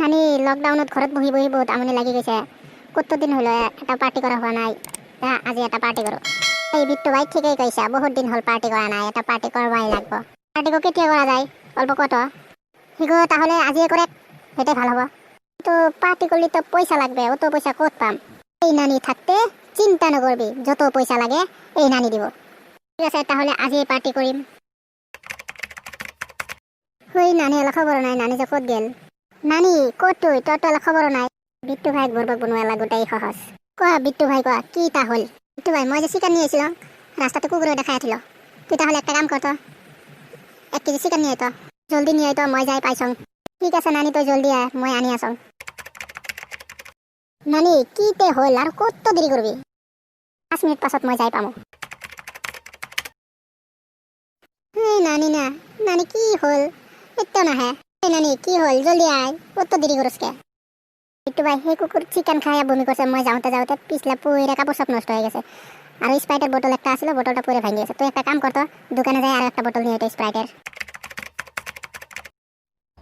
নানি লকডাউনত ঘৰত বহি বহি বহুত আমনি লাগি গৈছে। কতদিন হলো এটা পাৰ্টি কৰা হোৱা নাই। আজি এটা পাৰ্টি কৰো। এই বিট্টু ভাই ঠিকেই কৈছা, বহুত দিন হল পাৰ্টি কৰা নাই, এটা পাৰ্টি কৰবাই লাগবো। পাৰ্টিকো কেতিয়া করা যায় অল্প কত শিখো, তাহলে আজিয়ে করে, সেটাই ভাল হবো। তো পার্টি করলে তো পয়সা লাগবে, অত পয়সা কত পাম? এই নানি থাকতে চিন্তা নকরবি, যত পয়সা লাগে এই নানি দিব। ঠিক আছে, তাহলে আজিয়ে পার্টি করিম। ওই নানি এলা খবর নাই, নানি যে কত গেল? নানি কত তুই? তোর তো এলা খবর নাই। বিট্টু ভাই বরবক বনোয়া গোটাই সহজ। কোয়া বিট্টু ভাই কোয়া, কি তা হল? বিট্টু ভাই মই যে চিকেন নিয়ে এসেছিলাম, রাস্তাতে কুকুরে দেখাই ছিল। তুই তাহলে একটা কাম করতো, 1 কেজি চিকেন নিয়ে আইতো, জলদি নিয়ে আইতো, মই যাই পাইছং। ঠিক আছে নানি, তুই জলদি আয়, মই আনি আসং। নানি কি তে হল, আর কত দেরি করবি? 5 মিনিট পাছত মই যাই পামো। নানি না, নানি কি হল? এত নাহে। নানি কি হল, জলদি আয়, কত দেরি করসকে? বিট্টু ভাই সেই কুকুর চিকেন খাইয়া বমি করছে, মই যাওতে যাওতে পিছলা পুইরা কাপড় সব নষ্ট হয়ে গেছে। আর ওই স্প্রাইটের বোতল একটা আসলো, বোতলটা পুরো ভেঙে গেছে। তুই একটা কাম করতো, দোকানে যাই আর একটা বোতল নিয়ে এটা স্প্রাইটের।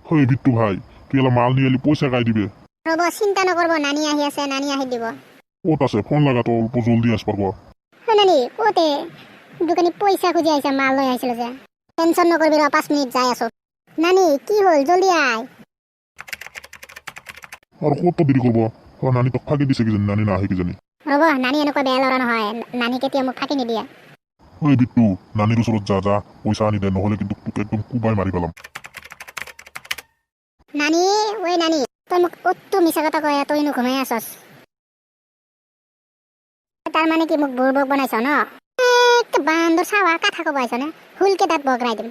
হই বিট্টু ভাই, তুই এলা মাল নিয়ে এলি, পয়সা কাই দিবে? রব চিন্তা নকরবো, নানি আহি আছে, নানি আহি দিব। ওট আছে, ফোন লাগা তো অল্প জলদি আসবার গো। নানি ওতে দোকানি পয়সা খুঁজে আইছে, মাল লই আইছিল যে। টেনশন নকরবি, 5 মিনিট যাই আসো। নানি কি হল, জলদি আয়। আর কত দেরি করবো? নানি তো ফাঁকি দিছে কি জানি, নানি না আহে কি জানি। রব নানি এনেকুৱা বেয়া লৰা নহয়, নানি কেতিয়া মোক ফাঁকি নিদিয়ে। ওই বিট্টু, নানিৰ ওচৰত যা যা, পয়সা আনি দে, নহলে কিন্তু তোকে একদম কুবাই মারি পেলাম। নানি ওই নানি, তই মোক অতটো মিছা কথা কয় তই নো ঘুমাই আছস। তাৰ মানে কি মোক বুৰ্বক বনাইছ ন? বান্দৰ চাৱা কথা কব আহিছ নে? হুলকে তাত বগৰাই দিম।